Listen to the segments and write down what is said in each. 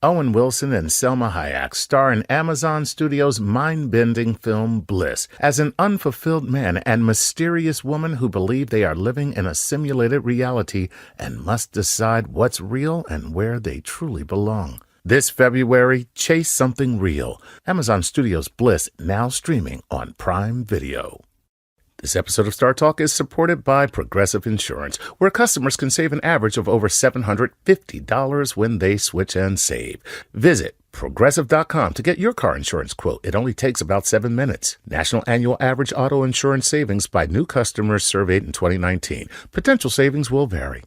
Owen Wilson and Selma Hayek star in Amazon Studios' mind-bending film Bliss as an unfulfilled man and mysterious woman who believe they are living in a simulated reality and must decide what's real and where they truly belong. This February, chase something real. Amazon Studios' Bliss, now streaming on Prime Video. This episode of Star Talk is supported by Progressive Insurance, where customers can save an average of over $750 when they switch and save. Visit Progressive.com to get your car insurance quote. It only takes about 7 minutes. National annual average auto insurance savings by new customers surveyed in 2019. Potential savings will vary.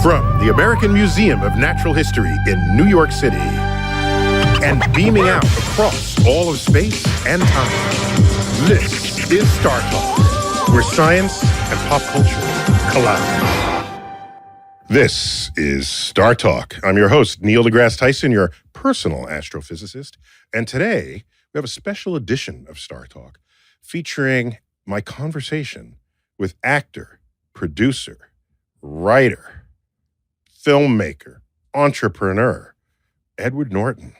From the American Museum of Natural History in New York City and beaming out across all of space and time, this is Star Talk, where science and pop culture collide. This is Star Talk. I'm your host, Neil Degrasse Tyson, your personal astrophysicist. And today, we have a special edition of Star Talk featuring my conversation with actor, producer, writer, filmmaker, entrepreneur, Edward Norton.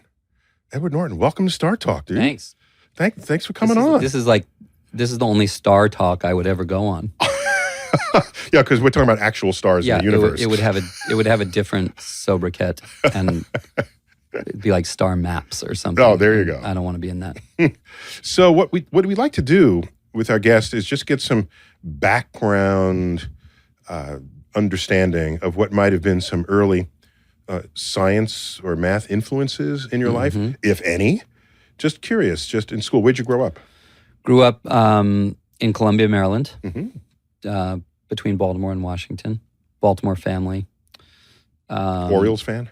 Edward Norton, welcome to Star Talk, dude. Thanks. Thanks for coming on. This is the only Star Talk I would ever go on. Yeah, because we're talking about actual stars in the universe. It would have a different sobriquet, and it'd be like Star Maps or something. Oh, there you go. I don't want to be in that. So what we like to do with our guests is just get some background understanding of what might have been some early science or math influences in your life, if any. Just curious, just in school, where'd you grow up? Grew up in Columbia, Maryland, between Baltimore and Washington. Baltimore family. Orioles fan?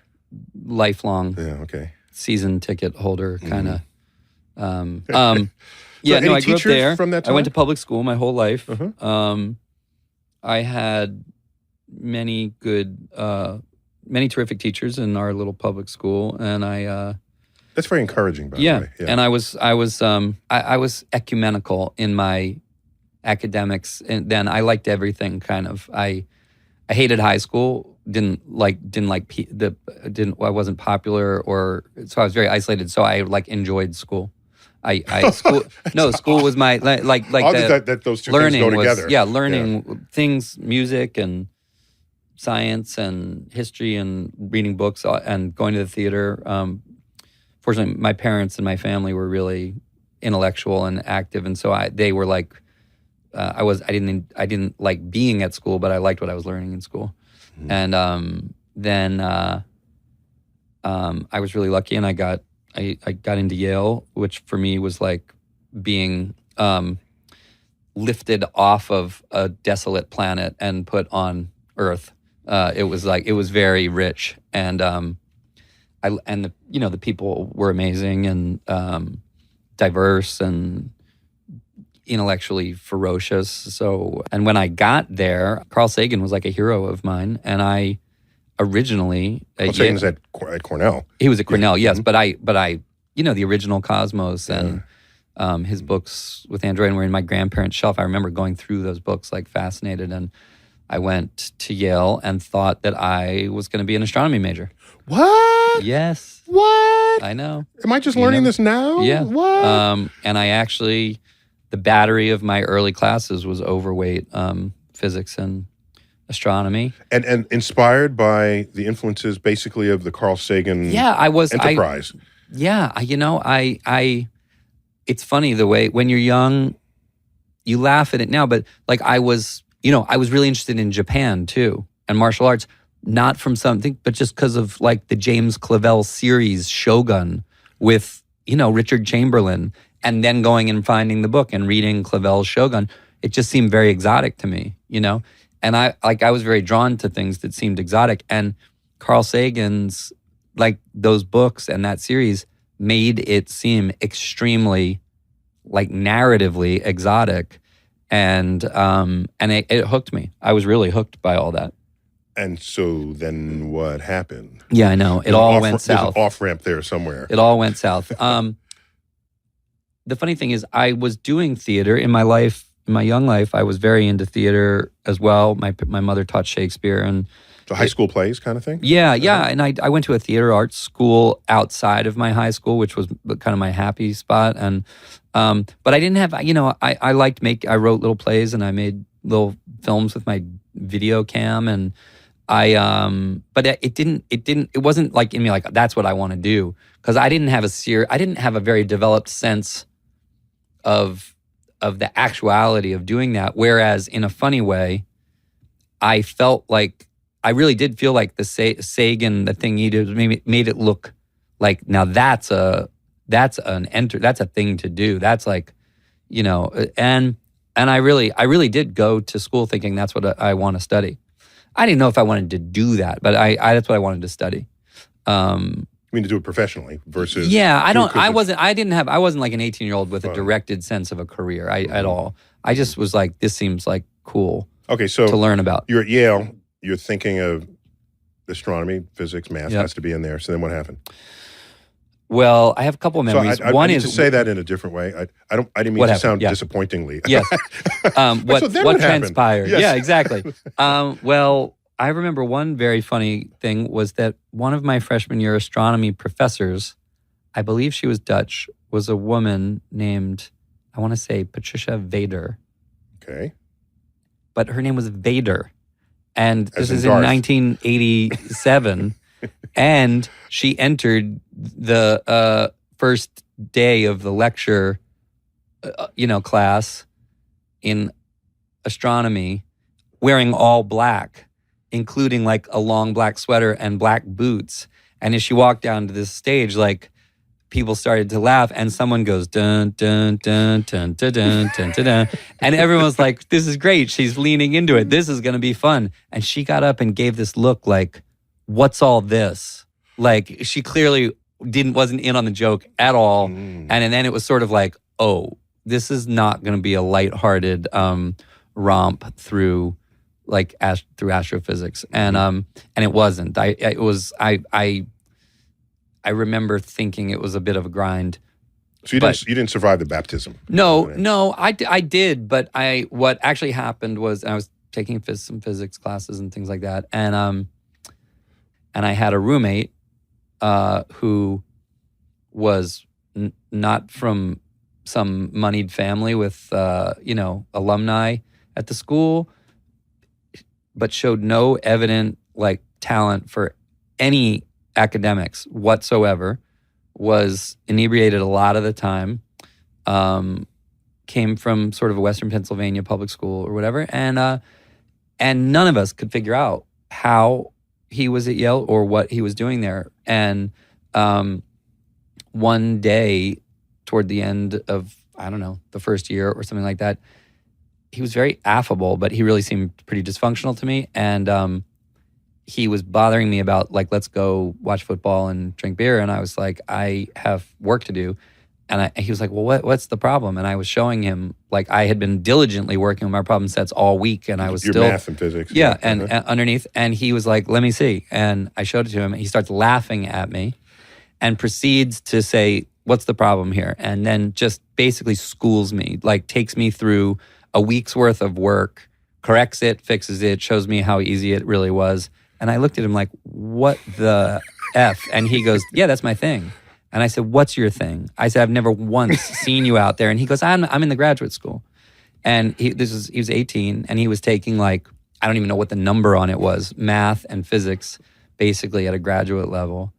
Lifelong. Yeah, okay. Season ticket holder, kind of. Yeah, I grew up there. From that time? I went to public school my whole life. I had many terrific teachers in our little public school, and that's very encouraging, by the way. Yeah, and I was ecumenical in my academics, and then I liked everything. Kind of, I hated high school. I wasn't popular, so I was very isolated. So I enjoyed school. School was my that those two things go together. Learning things, music and science and history and reading books and going to the theater. Fortunately, my parents and my family were really intellectual and active, and so they were like, I didn't like being at school, but I liked what I was learning in school. And then I was really lucky, and I got into Yale, which for me was like being lifted off of a desolate planet and put on Earth. It was very rich, and the people were amazing and diverse and intellectually ferocious. So, and when I got there, Carl Sagan was like a hero of mine, and I originally Carl Sagan was at Cornell. He was at Cornell, yes, but I the original Cosmos and his books with Android were in my grandparents' shelf. I remember going through those books fascinated, and I went to Yale and thought that I was going to be an astronomy major. What? Yes. What? I know. Am I just learning this now? Yeah. What? And I actually, the battery of my early classes was overweight physics and astronomy. And inspired by the influences basically of the Carl Sagan enterprise. It's funny the way when you're young, you laugh at it now, but I was really interested in Japan too and martial arts, not from something, but just because of the James Clavell series Shogun with, Richard Chamberlain, and then going and finding the book and reading Clavell's Shogun. It just seemed very exotic to me, and I was very drawn to things that seemed exotic, and Carl Sagan's those books and that series made it seem extremely narratively exotic. And it hooked me. I was really hooked by all that. And so then what happened? Yeah, I know. It all went south. There's an off-ramp there somewhere. It all went south. The funny thing is I was doing theater in my life. In my young life, I was very into theater as well. My mother taught Shakespeare, and The high school plays kind of thing? Yeah. And I went to a theater arts school outside of my high school, which was kind of my happy spot. And but I didn't have, I liked I wrote little plays and I made little films with my video cam, and but it wasn't like in me like that's what I want to do, because I didn't have a very developed sense of the actuality of doing that. Whereas in a funny way, I really did feel like the Sagan, the thing he did, made it look like, now that's a thing to do. That's like, and I really did go to school thinking that's what I want to study. I didn't know if I wanted to do that, but that's what I wanted to study. I mean, to do it professionally versus... Yeah, I wasn't like an 18-year-old with a directed sense of a career at all. I just was like, this seems like cool to learn about. You're at Yale, you're thinking of astronomy, physics, math has to be in there. So then what happened? Well, I have a couple of memories. So I need to say that in a different way. I didn't mean to sound disappointingly. Yes. What transpired? Yes. Yeah, exactly. Well, I remember one very funny thing was that one of my freshman year astronomy professors, I believe she was Dutch, was a woman named, I want to say Patricia Vader. Okay. But her name was Vader. And this is in Darth. 1987. And she entered the first day of the lecture, class in astronomy, wearing all black, including like a long black sweater and black boots. And as she walked down to this stage, like people started to laugh, and someone goes dun dun dun dun dun dun dun dun, dun. And everyone was like, "This is great. She's leaning into it. This is going to be fun." And she got up and gave this look like, "What's all this?" Like she clearly wasn't in on the joke at all. And then it was sort of like, "Oh, this is not going to be a lighthearted romp through." Through astrophysics, and it wasn't. I remember thinking it was a bit of a grind. So you didn't survive the baptism? No, I did. But what actually happened was I was taking some physics classes and things like that, and I had a roommate who was not from some moneyed family with alumni at the school, but showed no evident talent for any academics whatsoever, was inebriated a lot of the time, came from sort of a Western Pennsylvania public school or whatever, and none of us could figure out how he was at Yale or what he was doing there. And one day toward the end of, I don't know, the first year or something like that, he was very affable, but he really seemed pretty dysfunctional to me. And he was bothering me about let's go watch football and drink beer. And I was like, I have work to do. And he was like, well, what's the problem? And I was showing him, I had been diligently working on my problem sets all week, and I was Your still math and physics. Yeah, and underneath. And he was like, let me see. And I showed it to him, and he starts laughing at me and proceeds to say, what's the problem here? And then just basically schools me, takes me through a week's worth of work, corrects it, fixes it, shows me how easy it really was. And I looked at him like, what the F? And he goes, yeah, that's my thing. And I said, what's your thing? I said, I've never once seen you out there. And he goes, I'm in the graduate school. And he was 18, and he was taking I don't even know what the number on it was, math and physics, basically at a graduate level.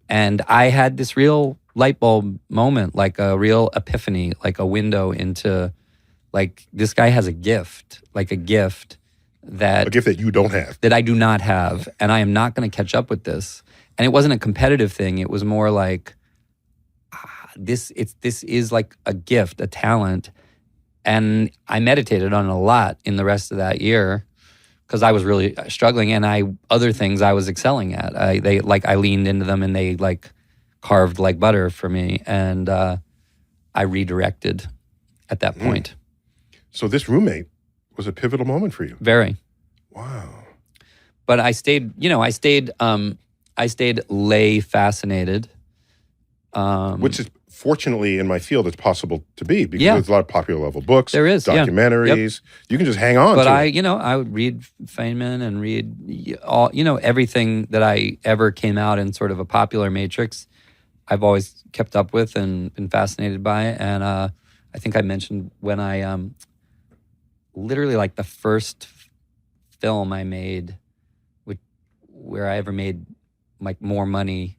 And I had this real light bulb moment, a real epiphany, a window into this guy has a gift, a gift that you don't have, that I do not have, and I am not going to catch up with this. And it wasn't a competitive thing. It was more this is a gift, a talent. And I meditated on it a lot in the rest of that year because I was really struggling, and other things I was excelling at. I leaned into them, and they carved like butter for me, and I redirected at that point. So this roommate was a pivotal moment for you. Very. Wow. But I stayed lay fascinated. Which is fortunately in my field, it's possible to be because Yeah. there's a lot of popular level books, There is, yeah. documentaries. You can just hang on But to I, it. I would read Feynman and read all, everything that I ever came out in sort of a popular matrix. I've always kept up with and been fascinated by it. And I think I mentioned when I literally like the first film I made, where I ever made like more money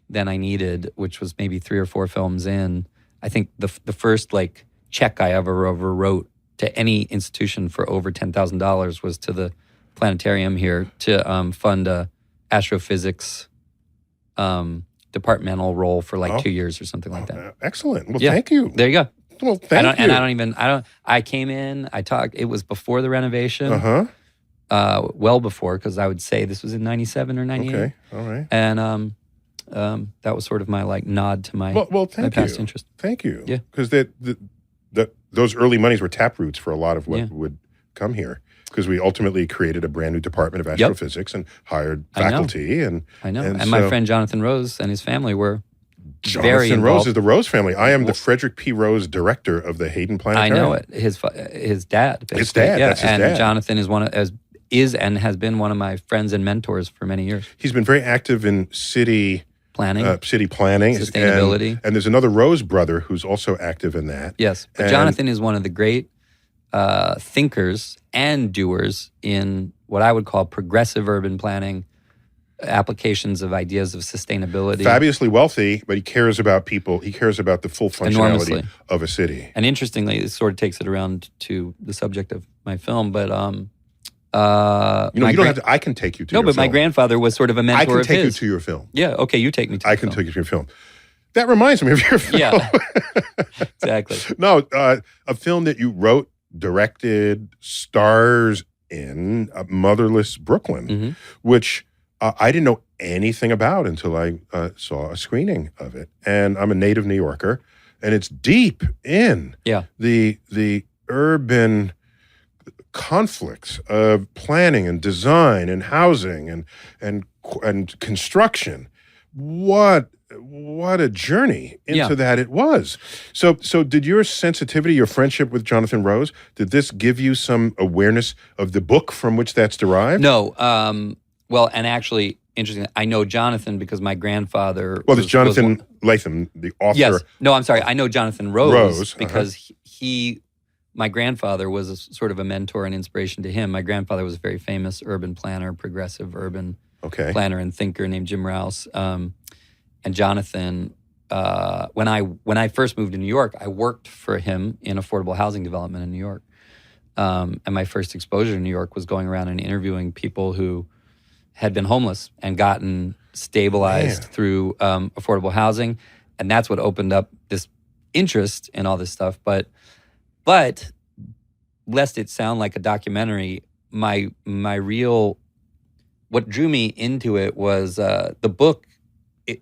than I needed, which was maybe 3 or 4 films in. I think the first like check I ever wrote to any institution for over $10,000 was to the planetarium here to fund a astrophysics departmental role for like 2 years or something like that. Excellent. Well, Yeah. thank you. There you go. Well, thank you. And I came in, I talked, it was before the renovation, Uh-huh. well before, because I would say this was in 97 or 98. Okay. All right. And that was sort of my like nod to my, Well, my thank past you. interest. Thank you. Yeah. Because those early monies were taproots for a lot of what Yeah. would come here. Because we ultimately created a brand new department of astrophysics and hired I know. faculty. I know. And so my friend Jonathan Rose and his family were very Jonathan Rose involved. is the Rose family. I am the Frederick P. Rose director of the Hayden I Planetarium. know it. His dad. Basically. His dad, Yeah. that's his and dad. Jonathan is and has been one of my friends and mentors for many years. He's been very active in city Planning. planning. Sustainability. And there's another Rose brother who's also active in that. Yes. But And- Jonathan is one of the great thinkers and doers in what I would call progressive urban planning, applications of ideas of sustainability. Fabulously wealthy, but he cares about people. He cares about the full functionality Enormously. of a city. And interestingly, it sort of takes it around to the subject of my film, but You don't have to. I can take you to. No, your but my film. grandfather was sort of a mentor I can of take you his. to your film. Yeah, okay, you take me to I the can film. take you to your film. That reminds me of your film. Yeah, exactly. No, a film that you wrote, directed, stars in, Motherless Brooklyn, Mm-hmm. which I didn't know anything about until I saw a screening of it. And I'm a native New Yorker, and it's deep in Yeah. the urban conflicts of planning and design and housing and construction. What a journey into Yeah. that it was. So did your sensitivity, your friendship with Jonathan Rose, did this give you some awareness of the book from which that's derived? No, well, and actually, interesting. I know Jonathan because my grandfather. Well, there's was Jonathan one- Latham, the author. Yes. No, I'm sorry. I know Jonathan Rose, Rose, because my grandfather was sort of a mentor and inspiration to him. My grandfather was a very famous urban planner, progressive urban Okay. planner and thinker named Jim Rouse. And Jonathan, when I first moved to New York, I worked for him in affordable housing development in New York. And my first exposure to New York was going around and interviewing people who had been homeless and gotten stabilized Man. through affordable housing. And that's what opened up this interest in all this stuff. But lest it sound like a documentary, my real, what drew me into it was the book.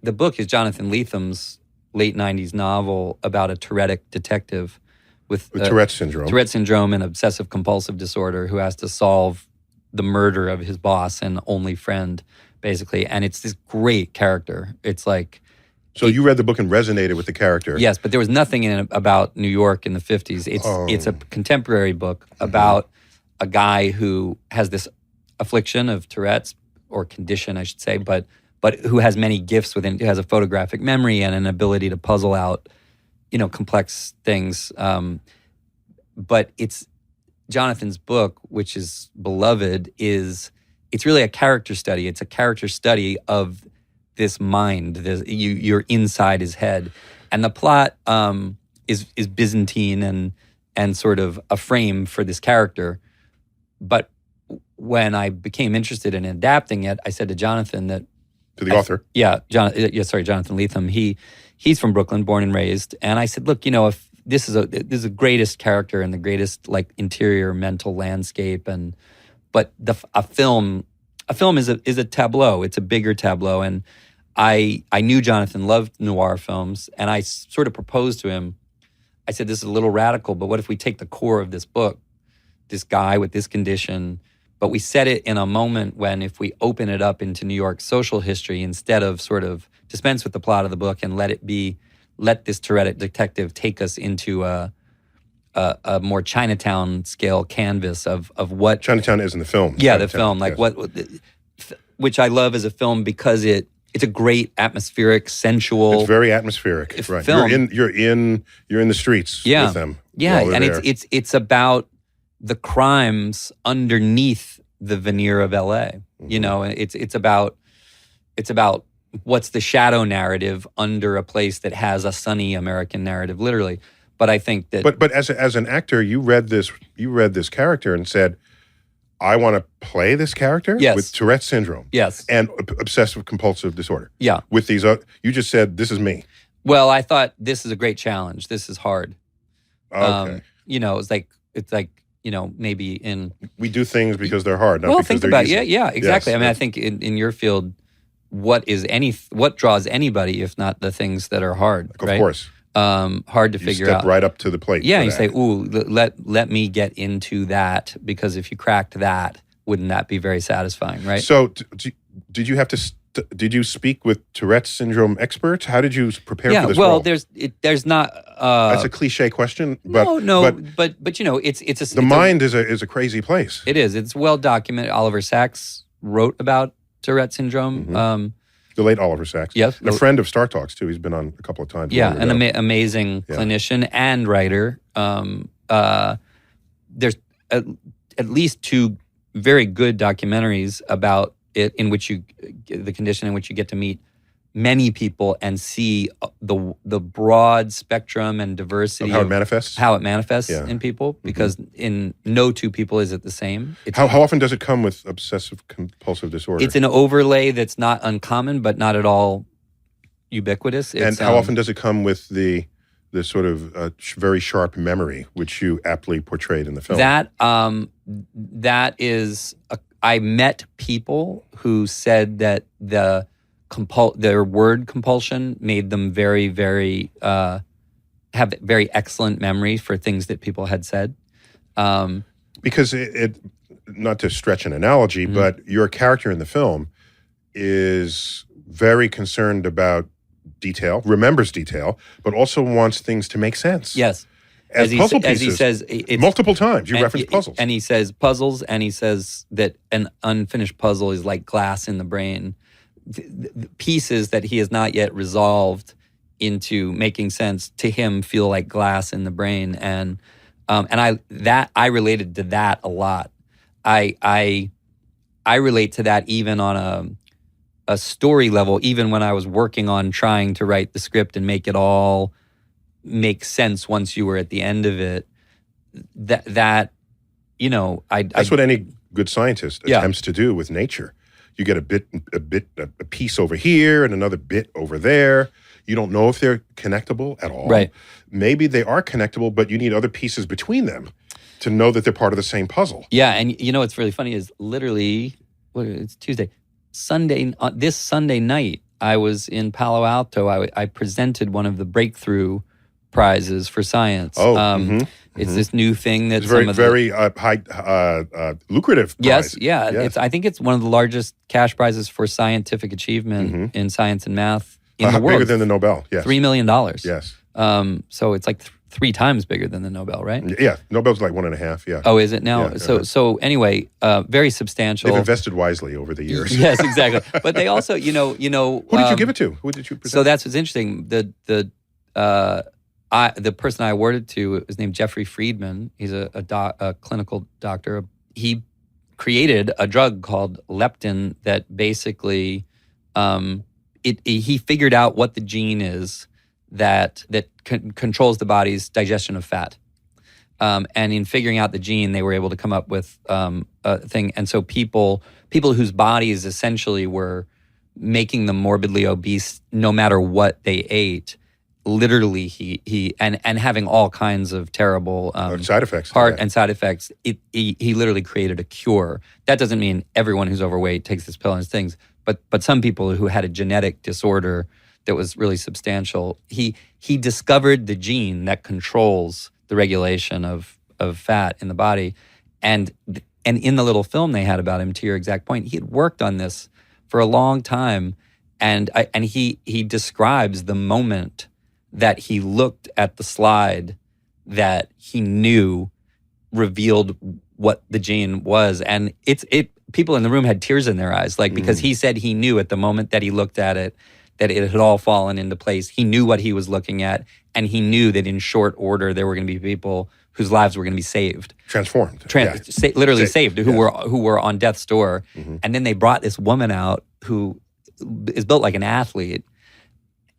The book is Jonathan Letham's late 90s novel about a Tourettic detective with Tourette syndrome. Tourette syndrome and obsessive compulsive disorder who has to solve the murder of his boss and only friend, basically. And it's this great character. It's like, So you read the book and resonated with the character. yes, but there was nothing in it about New York in the 50s. It's a contemporary book about a guy who has this affliction of Tourette's, or condition, I should say, but who has many gifts within, who has a photographic memory and an ability to puzzle out, complex things. But it's Jonathan's book, which is beloved, it's really a character study. It's a character study of this mind. You're inside his head, and the plot is Byzantine and sort of a frame for this character. But when I became interested in adapting it, I said to Jonathan that To the author. Jonathan Latham. He's from Brooklyn, born and raised, and I said, look, if this is the greatest character and the greatest like interior mental landscape, but a film is a tableau. It's a bigger tableau, and I knew Jonathan loved noir films, and I sort of proposed to him. I said, this is a little radical, but what if we take the core of this book, this guy with this condition, but we set it in a moment when if we open it up into New York social history, instead of sort of dispense with the plot of the book and let it be let this Tourette detective take us into a more Chinatown scale canvas of what Chinatown is in the film. Yeah, Chinatown, the film, like yes. which I love as a film because it's a great atmospheric, sensual. It's very atmospheric, right? Film. You're in the streets with them. Yeah, while they're and there. it's about the crimes underneath the veneer of LA. You know, it's about what's the shadow narrative under a place that has a sunny American narrative, literally. But I think that But as an actor, you read this character and said, I want to play this character with Tourette's syndrome. Yes. And obsessive compulsive disorder. Yeah. With these, you just said, this is me. Well, I thought this is a great challenge. This is hard. Okay. You know, it's like, you know, maybe in... We do things because they're hard, not because think they're about easy. Yeah, exactly. Yes. I mean, I think in your field, what draws anybody if not the things that are hard, Of right? course. Hard to figure step out. right up to the plate. Yeah, for you that. say, ooh, let me get into that, because if you cracked that, wouldn't that be very satisfying, right? So did you have to... Did you speak with Tourette's syndrome experts? How did you prepare for this role? There's not. That's a cliche question, but but you know, the mind is a crazy place. It is. It's well documented. Oliver Sacks wrote about Tourette syndrome. Mm-hmm. The late Oliver Sacks. Yes, and a friend of Star Talks too. He's been on a couple of times. Yeah, an amazing clinician and writer. There's at least 2 very good documentaries about it, in which the condition in which you get to meet many people and see the broad spectrum and diversity of how it manifests, in people, because in no 2 people is it the same. How often does it come with obsessive compulsive disorder? It's an overlay that's not uncommon, but not at all ubiquitous. And how often does it come with the sort of very sharp memory, which you aptly portrayed in the film? That is I met people who said that their word compulsion made them very, very have very excellent memory for things that people had said. Because it not to stretch an analogy, but your character in the film is very concerned about detail, remembers detail, but also wants things to make sense. Yes. As puzzle pieces, he says, multiple times you reference puzzles. And he says puzzles, and he says that an unfinished puzzle is like glass in the brain. The pieces that he has not yet resolved into making sense to him feel like glass in the brain. And I related to that a lot. I relate to that even on a story level, even when I was working on trying to write the script and make it all make sense once you were at the end of it. That you know, that's what any good scientist attempts to do with nature. You get a piece over here and another bit over there. You don't know if they're connectable at all. Right. Maybe they are connectable, but you need other pieces between them to know that they're part of the same puzzle. Yeah, and you know what's really funny is literally, it's Tuesday, this Sunday night, I was in Palo Alto. I presented one of the breakthrough prizes for science. It's this new thing that's very high lucrative prize. Yes, yeah. I think it's one of the largest cash prizes for scientific achievement in science and math in the world. Bigger than the Nobel, yes. $3 million. Yes. So it's like 3 times bigger than the Nobel, right? Yeah, Nobel's like 1.5, yeah. Oh, is it now? Yeah, so anyway, very substantial. They've invested wisely over the years. Yes, exactly. But they also, you know. Who did you give it to? Who did you present? So that's what's interesting. The person I awarded to was named Jeffrey Friedman. He's a clinical doctor. He created a drug called leptin that basically he figured out what the gene is that controls the body's digestion of fat. And in figuring out the gene, they were able to come up with a thing. And so people whose bodies essentially were making them morbidly obese no matter what they ate, literally he having all kinds of terrible side effects, heart and side effects. He literally created a cure. That doesn't mean everyone who's overweight takes this pill and things, but some people who had a genetic disorder that was really substantial, he discovered the gene that controls the regulation of fat in the body, and in the little film they had about him, to your exact point, he had worked on this for a long time, and he describes the moment that he looked at the slide that he knew revealed what the gene was. And people in the room had tears in their eyes, like, because he said he knew at the moment that he looked at it, that it had all fallen into place. He knew what he was looking at, and he knew that in short order there were going to be people whose lives were going to be saved. Transformed. Literally saved, who were on death's door. And then they brought this woman out who is built like an athlete,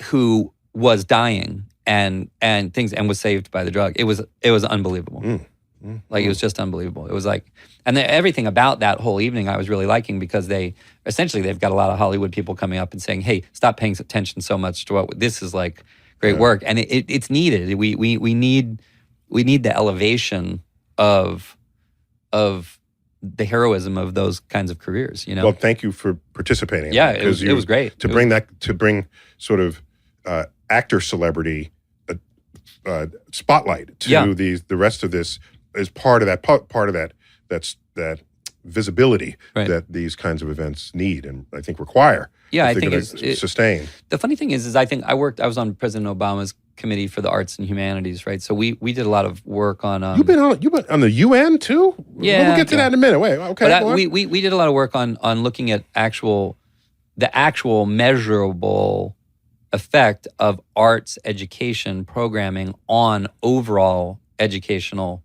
who was dying and was saved by the drug. It was unbelievable. Like, it was just unbelievable. It was like, and everything about that whole evening I was really liking, because they've got a lot of Hollywood people coming up and saying, hey, stop paying attention so much to what this is, like, great work. And it's needed. We need the elevation of the heroism of those kinds of careers, you know? Well, thank you for participating. Yeah, it was great. To bring sort of actor celebrity spotlight to the rest of this is part of that visibility that these kinds of events need and I think require. Yeah, I think it's sustain. The funny thing is I think I was on President Obama's committee for the arts and humanities, right? So we did a lot of work on. You've been on the UN too? Yeah, we'll get to that in a minute. Wait, okay. But we did a lot of work on looking at the actual measurable effect of arts education programming on overall educational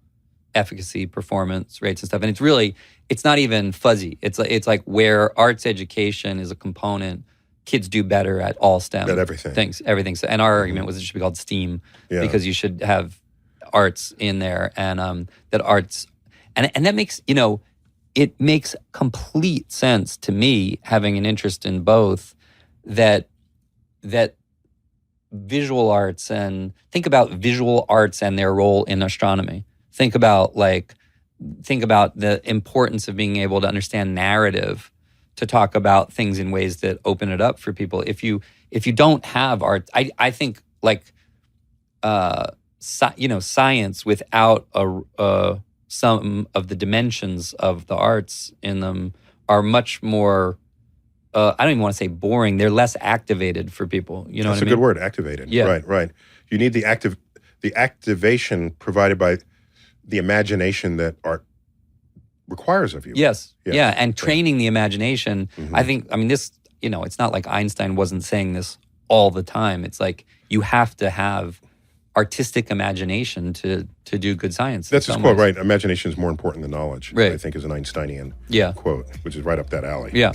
efficacy, performance rates and stuff. And it's not even fuzzy. It's like where arts education is a component, kids do better at all STEM. At everything. Everything. And our argument was it should be called STEAM because you should have arts in there, and that arts, and that makes, it makes complete sense to me, having an interest in both, that visual arts, and think about visual arts and their role in astronomy. Think about the importance of being able to understand narrative, to talk about things in ways that open it up for people. If you don't have art, I think science without some of the dimensions of the arts in them are much more. I don't even want to say boring. They're less activated for people. You know, that's a good word, activated. Yeah, right. You need the activation provided by the imagination that art requires of you. Yes. Yeah, and training the imagination. I mean, this, it's not like Einstein wasn't saying this all the time. It's like you have to have artistic imagination to do good science. That's his quote, right? Imagination is more important than knowledge, right. I think is an Einsteinian quote, which is right up that alley. Yeah.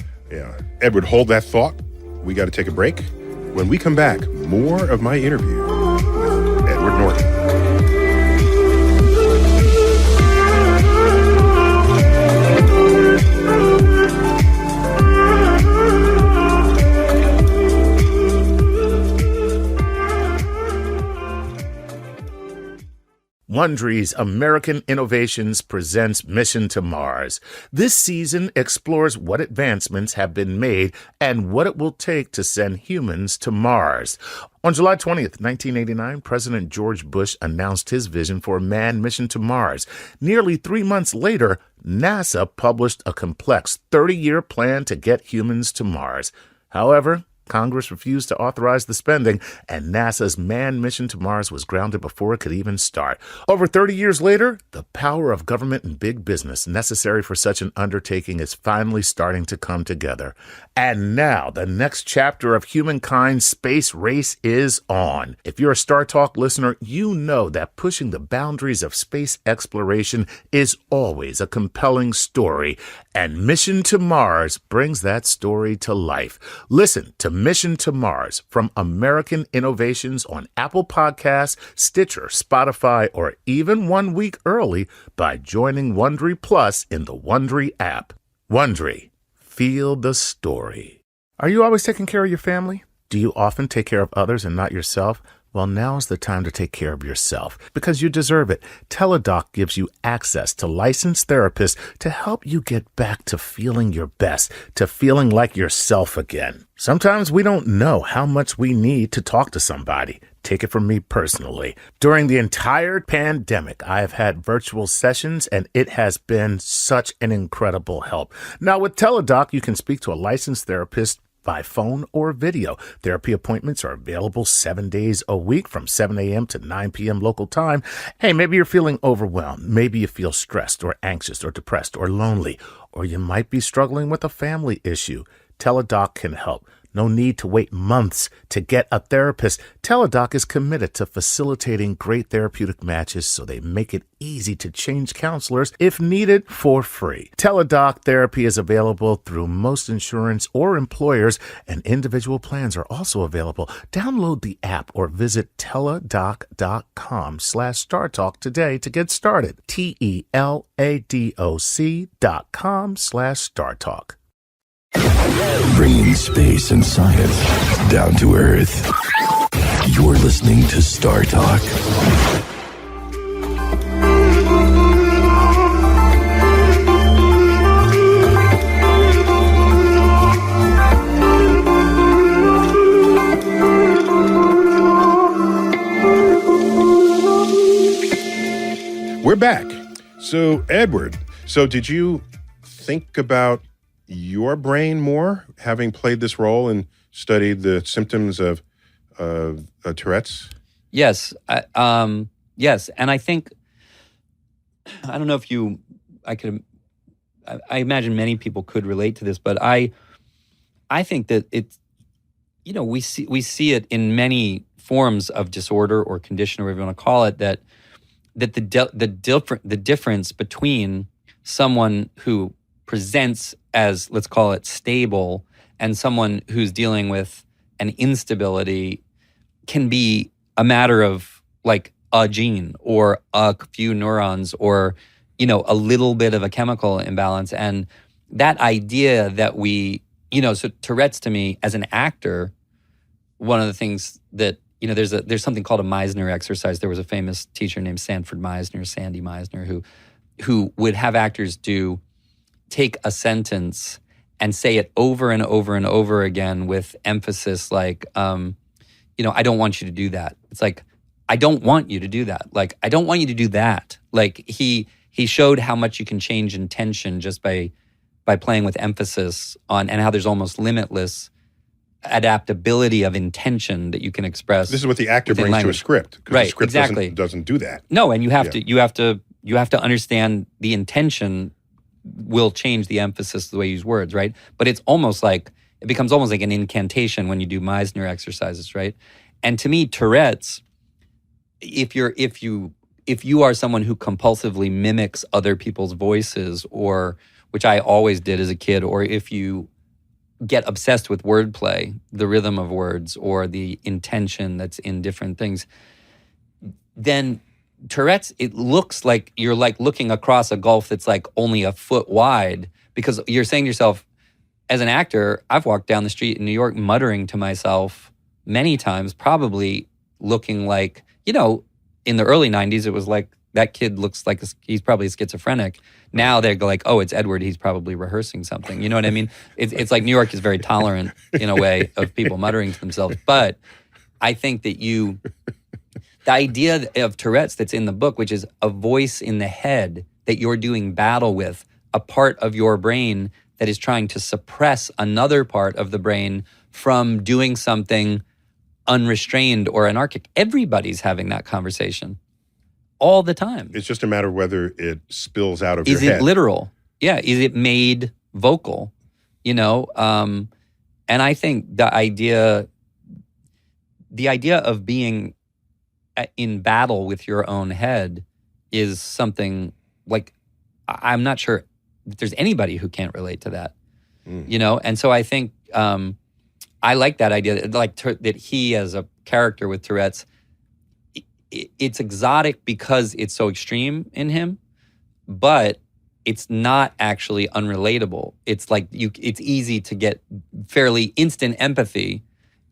Edward, hold that thought. We got to take a break. When we come back, more of my interview with Edward Norton. Wondery's American Innovations presents Mission to Mars. This season explores what advancements have been made and what it will take to send humans to Mars. On July 20th, 1989, President George Bush announced his vision for a manned mission to Mars. Nearly 3 months later, NASA published a complex 30-year plan to get humans to Mars. However, Congress refused to authorize the spending, and NASA's manned mission to Mars was grounded before it could even start. Over 30 years later, the power of government and big business necessary for such an undertaking is finally starting to come together. And now, the next chapter of humankind's space race is on. If you're a Star Talk listener, you know that pushing the boundaries of space exploration is always a compelling story, and Mission to Mars brings that story to life. Listen to Mission to Mars from American Innovations on Apple Podcasts, Stitcher, Spotify, or even 1 week early by joining Wondery Plus in the Wondery app. Wondery. Feel the story. Are you always taking care of your family? Do you often take care of others and not yourself? Well, now's the time to take care of yourself because you deserve it. Teladoc gives you access to licensed therapists to help you get back to feeling your best, to feeling like yourself again. Sometimes we don't know how much we need to talk to somebody. Take it from me personally. During the entire pandemic, I have had virtual sessions, and it has been such an incredible help. Now, with Teladoc, you can speak to a licensed therapist by phone or video. Therapy appointments are available 7 days a week from 7 a.m. to 9 p.m. local time. Hey, maybe you're feeling overwhelmed. Maybe you feel stressed or anxious or depressed or lonely, or you might be struggling with a family issue. Teladoc can help. No need to wait months to get a therapist. Teladoc is committed to facilitating great therapeutic matches, so they make it easy to change counselors if needed for free. Teladoc therapy is available through most insurance or employers, and individual plans are also available. Download the app or visit teladoc.com/StarTalk today to get started. TELADOC.com/StarTalk. Bringing space and science down to Earth. You're listening to Star Talk. We're back. So, Edward, did you think about your brain more, having played this role and studied the symptoms of Tourette's? Yes. Yes. And I think, I don't know if I imagine many people could relate to this, but I think that it's, we see it in many forms of disorder or condition, or whatever you want to call it, that the difference between someone who presents as, let's call it, stable, and someone who's dealing with an instability can be a matter of like a gene or a few neurons or, a little bit of a chemical imbalance. And that idea that so Tourette's, to me as an actor, one of the things that, there's something called a Meisner exercise. There was a famous teacher named Sandy Meisner, who would have actors take a sentence and say it over and over and over again with emphasis, like, I don't want you to do that. It's like, I don't want you to do that. Like, I don't want you to do that. Like, he showed how much you can change intention just by playing with emphasis on, and how there's almost limitless adaptability of intention that you can express. This is what the actor brings language to a script, because right, the script exactly. doesn't do that. No, and you have to understand the intention will change the emphasis, the way you use words, right? But it becomes almost like an incantation when you do Meisner exercises, right? And to me, Tourette's, if you are someone who compulsively mimics other people's voices, or, which I always did as a kid, or if you get obsessed with wordplay, the rhythm of words, or the intention that's in different things, then Tourette's, it looks like you're like looking across a gulf that's like only a foot wide, because you're saying to yourself, as an actor, I've walked down the street in New York muttering to myself many times, probably looking like, in the early 90s, it was like, that kid looks like he's probably schizophrenic. Now they're like, oh, it's Edward, he's probably rehearsing something. You know what I mean? It's like New York is very tolerant in a way of people muttering to themselves. But I think that the idea of Tourette's that's in the book, which is a voice in the head that you're doing battle with, a part of your brain that is trying to suppress another part of the brain from doing something unrestrained or anarchic. Everybody's having that conversation all the time. It's just a matter of whether it spills out of your head. Is it literal? Yeah. Is it made vocal? And I think the idea of being in battle with your own head is something like, I'm not sure that there's anybody who can't relate to that, And so I think I like that idea, that he as a character with Tourette's, it's exotic because it's so extreme in him, but it's not actually unrelatable. It's like it's easy to get fairly instant empathy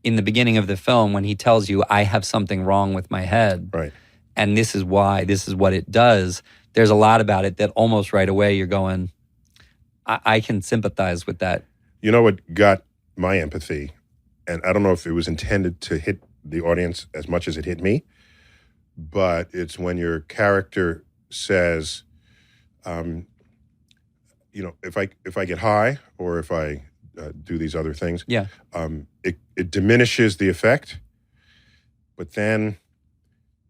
in the beginning of the film when he tells you, I have something wrong with my head. Right. And this is why, this is what it does. There's a lot about it that almost right away you're going, I can sympathize with that. You know what got my empathy, and I don't know if it was intended to hit the audience as much as it hit me, but it's when your character says, if I get high or if I do these other things. Yeah. It diminishes the effect, but then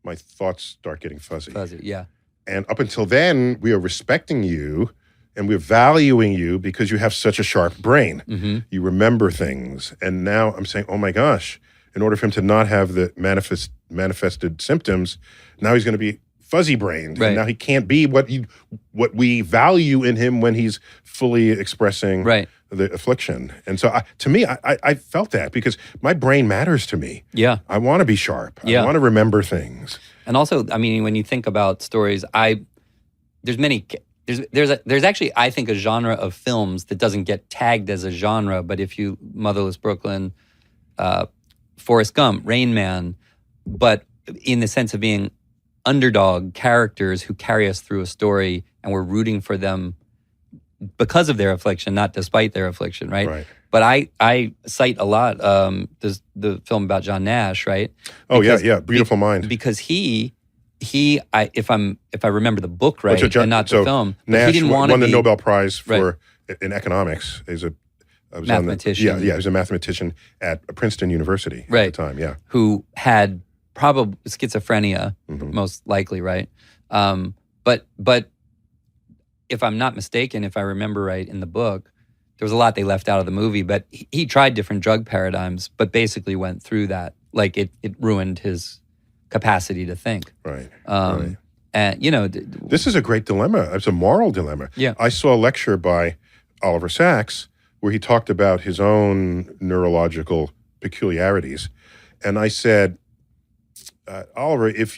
my thoughts start getting fuzzy. Fuzzy, yeah. And up until then, we are respecting you and we're valuing you because you have such a sharp brain. Mm-hmm. You remember things. And now I'm saying, oh my gosh, in order for him to not have the manifested symptoms, now he's going to be fuzzy-brained. Right. And now he can't be what we value in him when he's fully expressing the affliction. And so to me, I felt that because my brain matters to me. Yeah. I want to be sharp. Yeah. I want to remember things. And also, I mean, when you think about stories, there's actually, I think, a genre of films that doesn't get tagged as a genre, but if you, Motherless Brooklyn, Forrest Gump, Rain Man, but in the sense of being underdog characters who carry us through a story and we're rooting for them because of their affliction, not despite their affliction, right? Right. But I cite a lot the film about John Nash, right? Oh, yeah, Beautiful Mind. Because if I remember the book right and not the film, Nash he didn't want won to the Nobel Prize Right. in economics. He's a mathematician. he was a mathematician at Princeton University Right. at the time. Yeah, who had probably schizophrenia, Mm-hmm. most likely, right? But if I'm not mistaken, if I remember right in the book, there was a lot they left out of the movie, but he tried different drug paradigms, but basically went through that. Like it ruined his capacity to think. right. Right. And This is a great dilemma. It's a moral dilemma. Yeah. I saw a lecture by Oliver Sacks where he talked about his own neurological peculiarities, and I said, Oliver, if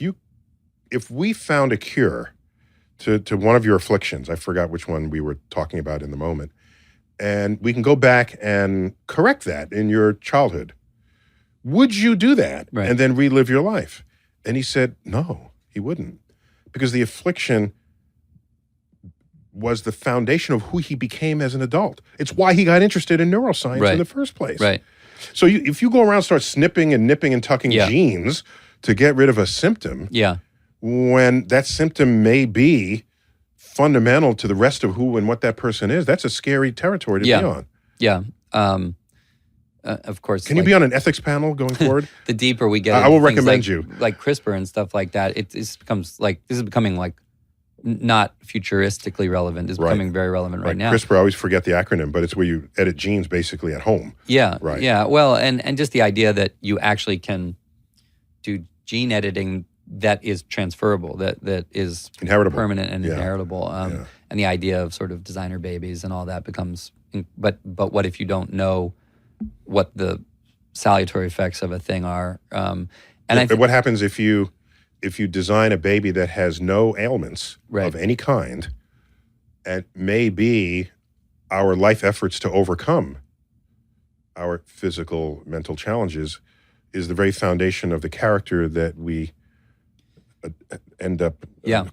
we found a cure to one of your afflictions, I forgot which one we were talking about in the moment, and we can go back and correct that in your childhood, would you do that Right. and then relive your life? And he said, no, he wouldn't, because the affliction was the foundation of who he became as an adult. It's why he got interested in neuroscience Right. in the first place. Right. So if you go around and start snipping and nipping and tucking Yeah. genes to get rid of a symptom, Yeah. when that symptom may be fundamental to the rest of who and what that person is, that's a scary territory to Yeah. be on. Yeah. Of course. Can you be on an ethics panel going forward? The deeper we get, I will into things recommend like, you. like CRISPR and stuff like that. This is becoming like not futuristically relevant. It's Right. becoming very relevant right now. CRISPR, I always forget the acronym, but it's where you edit genes basically at home. Yeah. Right. Yeah. Well, and just the idea that you actually can do gene editing that is transferable, that is Inheritable. permanent and Yeah. inheritable. Yeah. And the idea of sort of designer babies and all that becomes. But what if you don't know what the salutary effects of a thing are? What happens if you design a baby that has no ailments Right. of any kind, and maybe our life efforts to overcome our physical, mental challenges is the very foundation of the character that we end up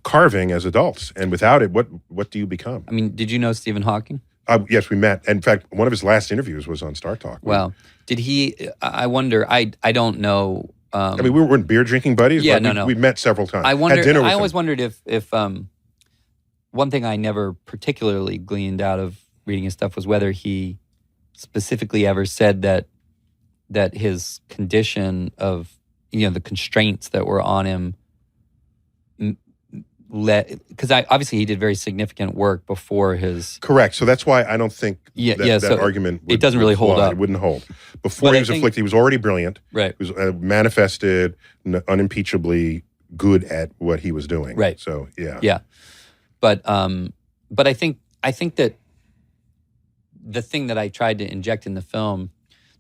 carving as adults. And without it, what do you become? I mean, did you know Stephen Hawking? Yes, we met. In fact, one of his last interviews was on Star Talk. Well, did he? I wonder. I don't know. I mean, we weren't beer drinking buddies. Yeah, but we met several times. I wonder. Had dinner with I always him. wondered if one thing I never particularly gleaned out of reading his stuff was whether he specifically ever said that his condition of the constraints that were on him because obviously he did very significant work before his. Correct. So that's why I don't think that so argument it doesn't really hold fly. up. It wouldn't hold. Before But he I was think- afflicted, he was already brilliant. Right. He was manifested, unimpeachably good at what he was doing. Right. So, yeah. Yeah, but I think that the thing that I tried to inject in the film,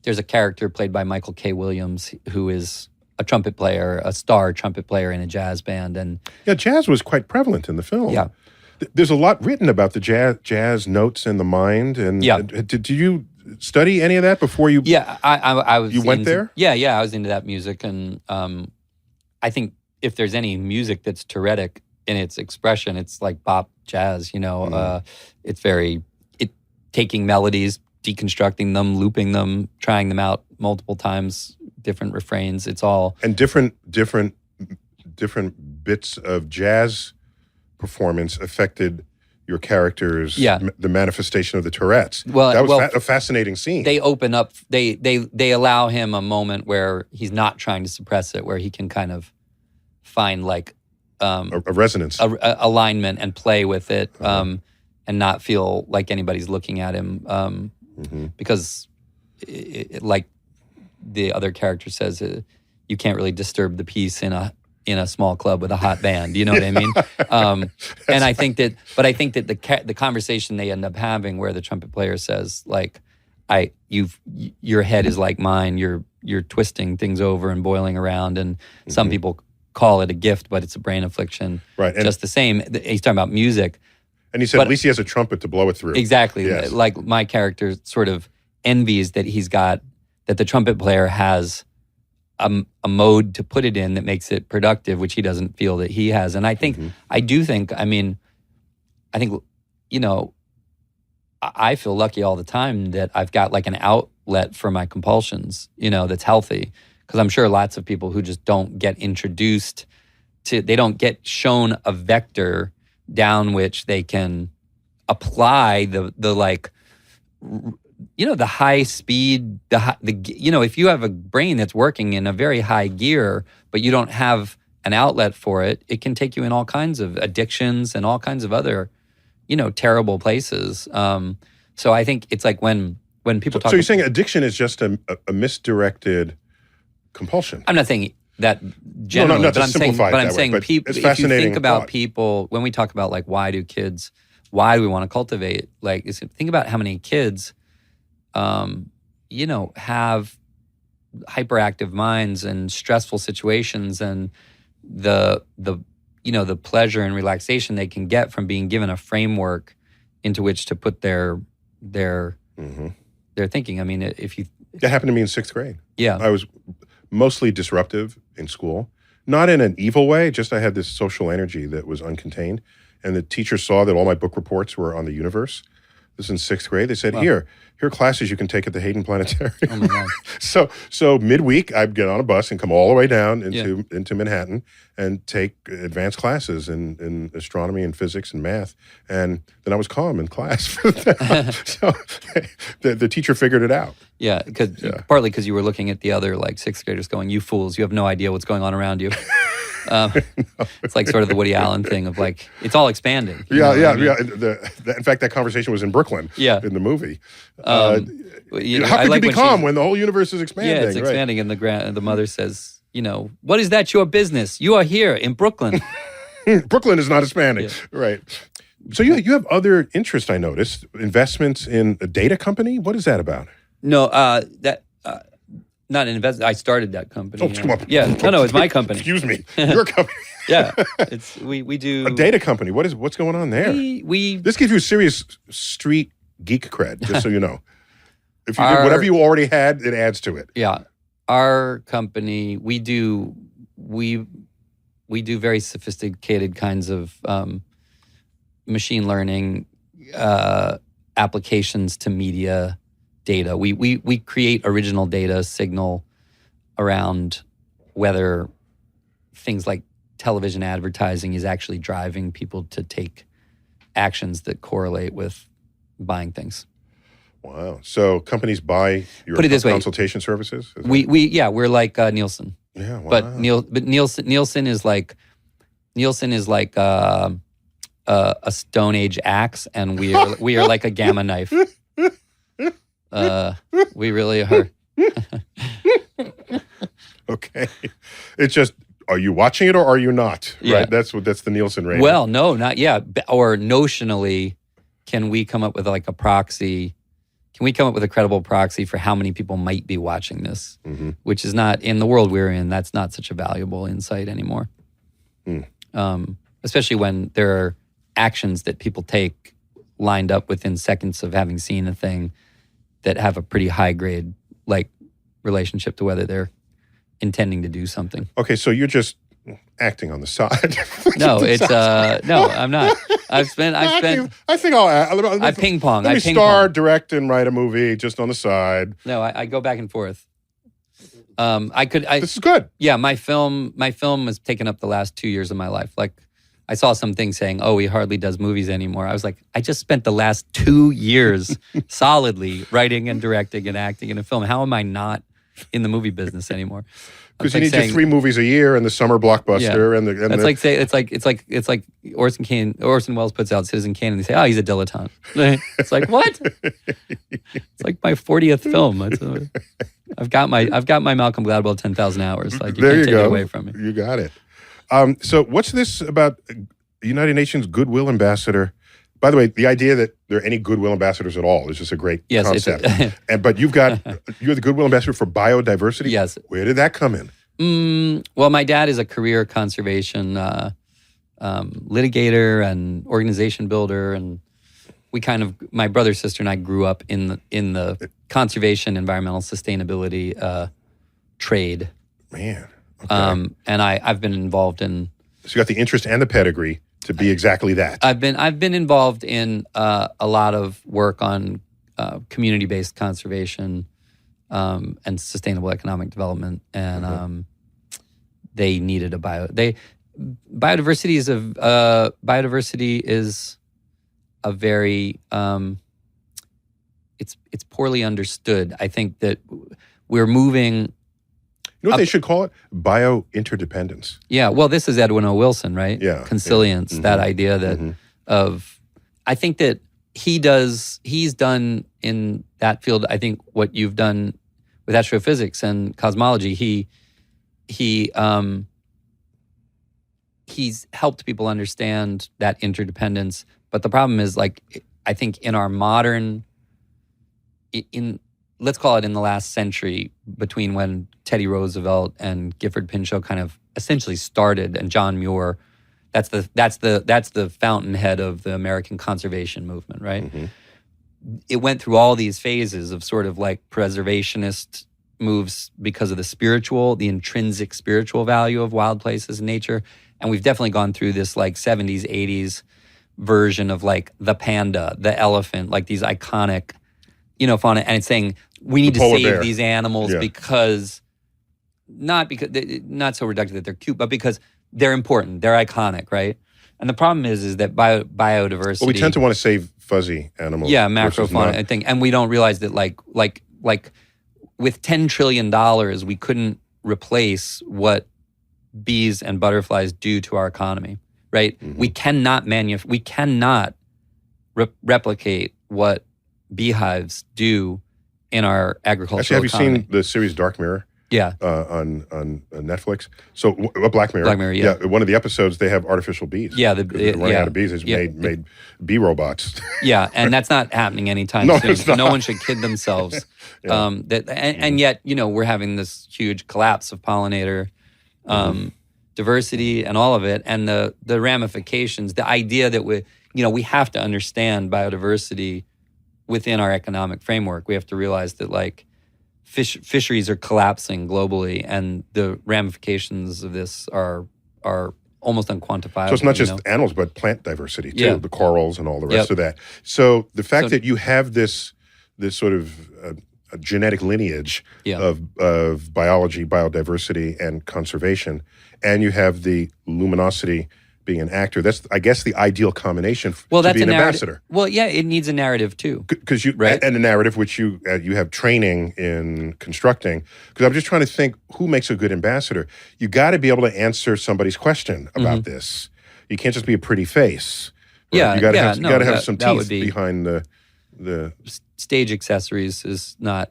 there's a character played by Michael K. Williams who is a trumpet player, a star trumpet player in a jazz band, and Yeah, jazz was quite prevalent in the film. Yeah. There's a lot written about the jazz notes and the mind. And Yeah. Did you study any of that before you? yeah, I was. You went into- there? Yeah, I was into that music, and I think if there's any music that's Tourettic in its expression, it's like bop jazz. It's very taking melodies, deconstructing them, looping them, trying them out multiple times, different refrains. It's all And different bits of jazz performance affected your characters, Yeah. The manifestation of the Tourette's. Well- that was well, a fascinating scene. They open up. They allow him a moment where he's not trying to suppress it, where he can kind of find like a resonance. a alignment and play with it, and not feel like anybody's looking at him, because like the other character says, you can't really disturb the peace in a small club with a hot band. You know what I mean? And I think that the conversation they end up having, where the trumpet player says, like, your head is like mine. You're twisting things over and boiling around, and some people call it a gift, but it's a brain affliction. Right. And just the same. He's talking about music. And he said, at least he has a trumpet to blow it through. Exactly. Yes. Like my character sort of envies that that the trumpet player has a mode to put it in that makes it productive, which he doesn't feel that he has. And I think, I think, you know, I feel lucky all the time that I've got like an outlet for my compulsions, you know, that's healthy. Because I'm sure lots of people who just don't get introduced to, they don't get shown a vector down which they can apply the like, you know, the high speed, you know, if you have a brain that's working in a very high gear, but you don't have an outlet for it, it can take you in all kinds of addictions and all kinds of other, you know, terrible places. So I think it's like when people talk. So you're saying addiction is just a misdirected compulsion? I'm not saying that generally, not to but I'm saying, simplify it but I'm that way, saying but people. it's If you fascinating think about thought. people, when we talk about like why do we want to cultivate? Like, think about how many kids, you know, have hyperactive minds and stressful situations, and the you know, the pleasure and relaxation they can get from being given a framework into which to put their thinking. I mean, if you That happened to me in 6th grade. yeah. I was mostly disruptive in school, not in an evil way, just I had this social energy that was uncontained. And the teacher saw that all my book reports were on the universe. This is in 6th grade. They said, here are classes you can take at the Hayden Planetarium. Oh my God. So midweek, I'd get on a bus and come all the way down into Manhattan and take advanced classes in astronomy and physics and math. And then I was calm in class. So the teacher figured it out. Yeah, partly because you were looking at the other like 6th graders going, "You fools! You have no idea what's going on around you." It's like sort of the Woody Allen thing of like it's all expanding. You know what I mean? In fact, that conversation was in Brooklyn. In the movie. You know, how could like you be calm when the whole universe is expanding? Yeah, it's expanding, and the mother says, you know, what is that your business? You are here in Brooklyn. Brooklyn is not expanding, right? So you have other interests, I noticed. Investments in a data company. What is that about? No, not an investment. I started that company. Oh, come on. Yeah, no, it's my company. Excuse me, your company. Yeah, it's we do a data company. What's going on there? This gives you serious street geek cred, just so you know. If you did whatever you already had, it adds to it. Yeah, our company we do very sophisticated kinds of machine learning applications to media data. We create original data signal around whether things like television advertising is actually driving people to take actions that correlate with buying things. Wow. So companies buy your Put it this way, consultation services? We're like Nielsen. Yeah, wow. But Nielsen is like a Stone Age axe, and we are like a gamma knife. We really are. Okay. It's just, are you watching it or are you not? Yeah. Right. That's the Nielsen rating. Well, no, not yet. Or notionally, can we come up with like a proxy? Can we come up with a credible proxy for how many people might be watching this? Mm-hmm. Which is not, in the world we're in, that's not such a valuable insight anymore. Especially when there are actions that people take lined up within seconds of having seen a thing that have a pretty high grade like relationship to whether they're intending to do something. Okay, so you're just acting on the side. No, it's no, I'm not. I think I ping pong. Let me star, direct, and write a movie just on the side. No, I go back and forth. This is good. Yeah, my film has taken up the last 2 years of my life. Like I saw something saying, "Oh, he hardly does movies anymore." I was like, I just spent the last 2 years solidly writing and directing and acting in a film. How am I not in the movie business anymore? Because you need your 3 movies a year and the summer blockbuster and the. It's like Orson Welles puts out Citizen Kane and they say, "Oh, he's a dilettante." It's like, what? It's like my 40th film. I've got my Malcolm Gladwell 10,000 hours. Like you can't take it away from me. You got it. So what's this about United Nations Goodwill Ambassador? By the way, the idea that there are any Goodwill Ambassadors at all is just a great concept. But you're the Goodwill Ambassador for biodiversity? Yes. Where did that come in? Well, my dad is a career conservation litigator and organization builder, and my brother, sister, and I grew up in the conservation, environmental sustainability trade. Man. Okay. And I've been involved in. So you got the interest and the pedigree to be exactly that. I've been involved in a lot of work on community-based conservation and sustainable economic development, and they needed biodiversity is a very it's poorly understood. I think that we're moving. You know what they should call it? Bio-interdependence. Yeah, well, this is Edwin O. Wilson, right? Yeah. Consilience, that idea that I think that he's done in that field, I think what you've done with astrophysics and cosmology, he's helped people understand that interdependence. But the problem is, like, I think in our modern, let's call it in the last century, between when Teddy Roosevelt and Gifford Pinchot kind of essentially started, and John Muir, that's the fountainhead of the American conservation movement, right? Mm-hmm. It went through all these phases of sort of like preservationist moves because of the intrinsic spiritual value of wild places and nature. And we've definitely gone through this like 70s, 80s version of like the panda, the elephant, like these iconic, fauna. And it's saying, we need to save these animals because not so reductive that they're cute, but because they're important, they're iconic, right? And the problem is that biodiversity. Well, we tend to want to save fuzzy animals. Yeah, macrofauna, I think, and we don't realize that like with $10 trillion, we couldn't replace what bees and butterflies do to our economy, right? Mm-hmm. We cannot replicate what beehives do in our agricultural economy. Actually, have you seen the series Dark Mirror? Yeah. On Netflix. So Black Mirror. Black Mirror, yeah. One of the episodes, they have artificial bees. Yeah. They're running out of bees. They made bee robots. Yeah, and that's not happening anytime soon. It's not. No one should kid themselves. And yet, we're having this huge collapse of pollinator diversity and all of it, and the ramifications, the idea that we have to understand biodiversity within our economic framework. We have to realize that like fisheries are collapsing globally, and the ramifications of this are almost unquantifiable. So it's not just animals, but plant diversity too, the corals and all the rest of that. So the fact that you have this sort of a genetic lineage of biology, biodiversity, and conservation, and you have the luminosity being an actor, that's, I guess, the ideal combination to be an ambassador. Well, yeah, it needs a narrative too. Because and a narrative which you have training in constructing. Because I'm just trying to think, who makes a good ambassador? You got to be able to answer somebody's question about this. You can't just be a pretty face. Right? Yeah, you got to have some teeth behind the stage accessories is not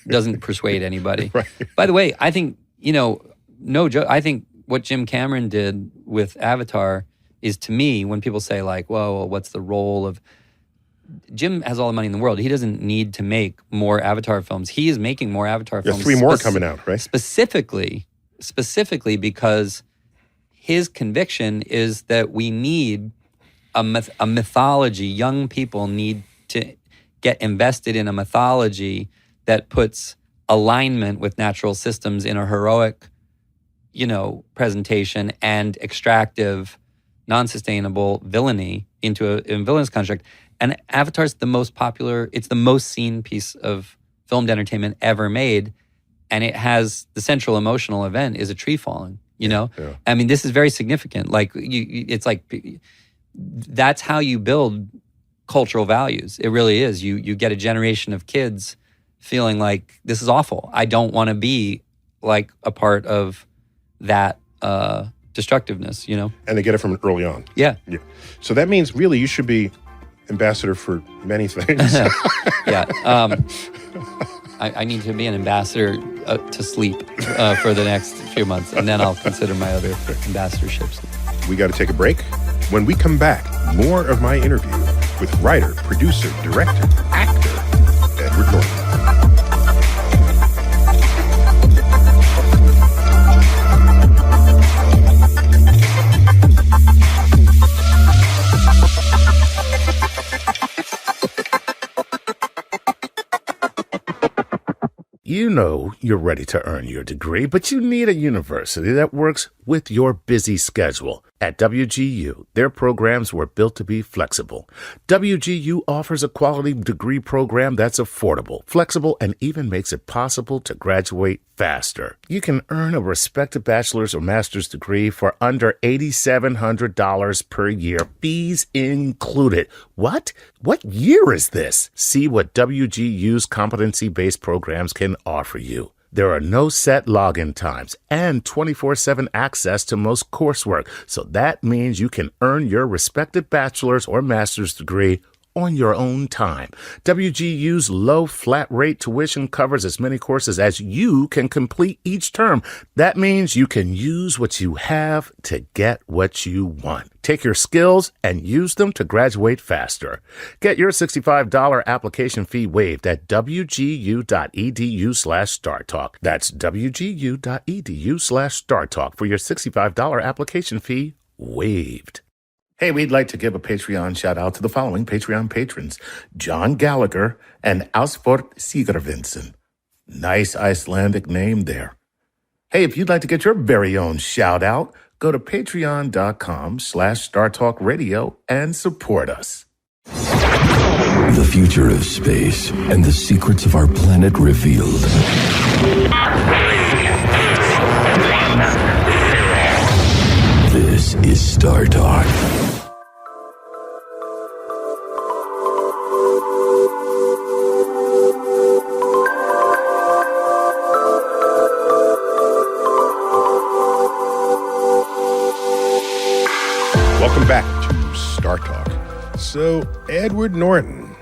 doesn't persuade anybody. Right. By the way, I think no joke. I think what Jim Cameron did with Avatar is, to me, when people say like, well, what's the role of Jim has all the money in the world. He doesn't need to make more Avatar films. He is making more Avatar films. 3 more coming out, right? Specifically because his conviction is that we need a mythology. Young people need to get invested in a mythology that puts alignment with natural systems in a heroic presentation, and extractive, non-sustainable villainy into a villainous construct. And Avatar's the most popular, it's the most seen piece of filmed entertainment ever made. And it has, the central emotional event is a tree falling, you know? Yeah. I mean, this is very significant. Like, it's like, that's how you build cultural values. It really is. You get a generation of kids feeling like, this is awful. I don't want to be like a part of that destructiveness, you know? And they get it from early on. Yeah. Yeah. So that means really you should be ambassador for many things. Yeah. I need to be an ambassador to sleep for the next few months, and then I'll consider my other ambassadorships. We got to take a break. When we come back, more of my interview with writer, producer, director, actor, Edward Norton. You know you're ready to earn your degree, but you need a university that works with your busy schedule. At WGU, their programs were built to be flexible. WGU offers a quality degree program that's affordable, flexible, and even makes it possible to graduate faster. You can earn a respected bachelor's or master's degree for under $8,700 per year, fees included. What? What year is this? See what WGU's competency-based programs can offer you. There are no set login times and 24/7 access to most coursework, so that means you can earn your respected bachelor's or master's degree on your own time. WGU's low flat rate tuition covers as many courses as you can complete each term. That means you can use what you have to get what you want. Take your skills and use them to graduate faster. Get your $65 application fee waived at wgu.edu/StarTalk. That's wgu.edu/StarTalk for your $65 application fee waived. Hey, we'd like to give a Patreon shout out to the following Patreon patrons: John Gallagher and Ásford Sigurvinsson. Nice Icelandic name there. Hey, if you'd like to get your very own shout out, go to patreon.com/StarTalkRadio and support us. The future of space and the secrets of our planet revealed. This is Star Talk. Welcome back to Star Talk. So, Edward Norton.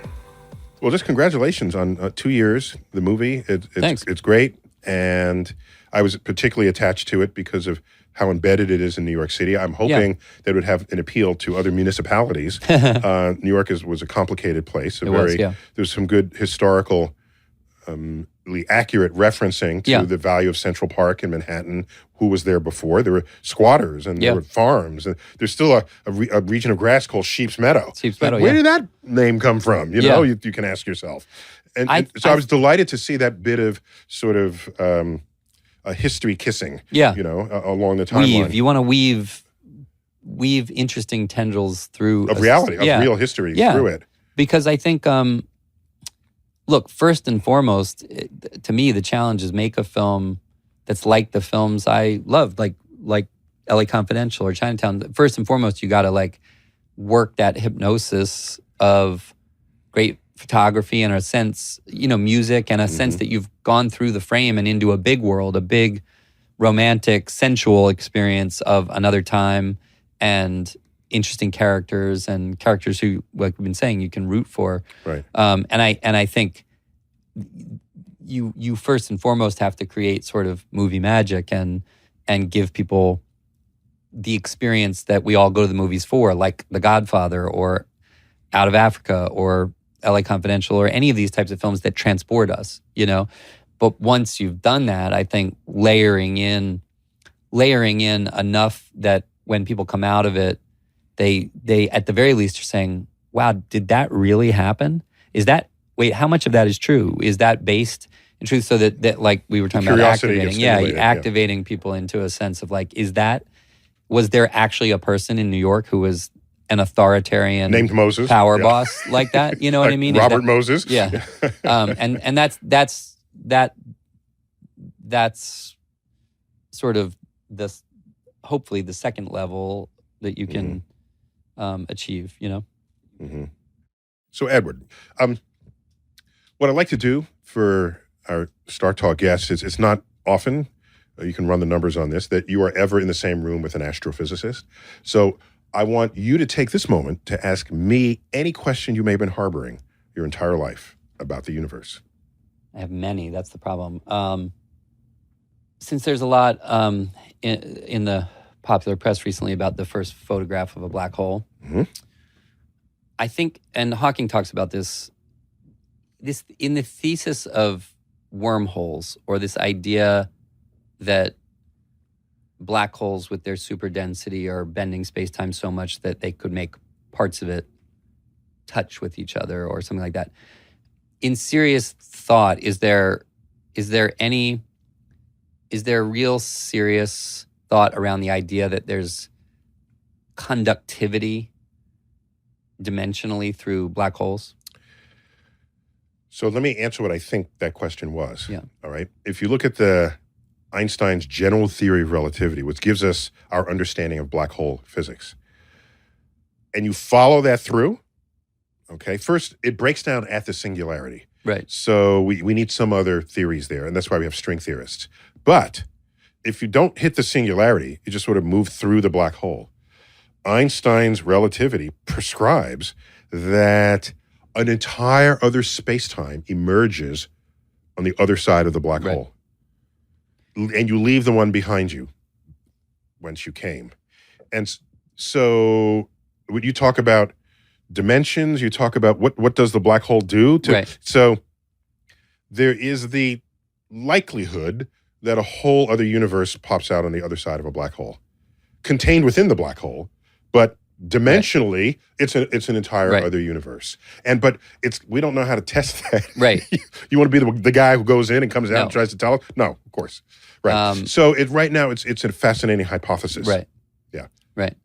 Well, just congratulations on 2 years, the movie. Thanks. It's great. And I was particularly attached to it because of how embedded it is in New York City. I'm hoping that it would have an appeal to other municipalities. New York was a complicated place. There's some good historical, accurate referencing to the value of Central Park in Manhattan. Who was there before? There were squatters and there were farms. And there's still a region of grass called Sheep's Meadow. Where did that name come from? You know, you can ask yourself. And so I was delighted to see that bit of sort of a history kissing, along the timeline. You want to weave interesting tendrils through of reality, of real history through it. Because I think, look, first and foremost, to me, the challenge is make a film that's like the films I loved, like LA Confidential or Chinatown. First and foremost, you got to work that hypnosis of great photography and a sense, music and a sense that you've gone through the frame and into a big world, a big romantic, sensual experience of another time and interesting characters and characters who, like we've been saying, you can root for. Right. And I think you first and foremost have to create sort of movie magic and give people the experience that we all go to the movies for, like The Godfather or Out of Africa or LA Confidential or any of these types of films that transport us, But once you've done that, I think layering in enough that when people come out of it, they at the very least are saying, wow, did that really happen? How much of that is true? Is that based in truth? So that like we were talking about activating, activating people into a sense of was there actually a person in New York who was an authoritarian named Moses power boss like that? You know what I mean? Robert Moses. Yeah. And that's sort of hopefully the second level that you can achieve, Mm-hmm. So, Edward, what I'd like to do for our Star Talk guests is it's not often, you can run the numbers on this, that you are ever in the same room with an astrophysicist. So I want you to take this moment to ask me any question you may have been harboring your entire life about the universe. I have many. That's the problem. Since there's a lot in the popular press recently about the first photograph of a black hole, I think, and Hawking talks about this in the thesis of wormholes, or this idea that black holes with their superdensity are bending space-time so much that they could make parts of it touch with each other or something like that. In serious thought, is there real serious thought around the idea that there's conductivity dimensionally through black holes? So let me answer what I think that question was. Yeah. All right. If you look at Einstein's general theory of relativity, which gives us our understanding of black hole physics, and you follow that through, okay, first it breaks down at the singularity. Right. So we need some other theories there, and that's why we have string theorists. But if you don't hit the singularity, you just sort of move through the black hole. Einstein's relativity prescribes that an entire other space-time emerges on the other side of the black hole. And you leave the one behind you whence you came. And so when you talk about dimensions, you talk about what does the black hole do? So there is the likelihood that a whole other universe pops out on the other side of a black hole, contained within the black hole, but dimensionally, it's an entire other universe. But we don't know how to test that. Right. You want to be the guy who goes in and comes out and tries to tell us? No, of course. Right. So right now it's a fascinating hypothesis. Right. Yeah. Right.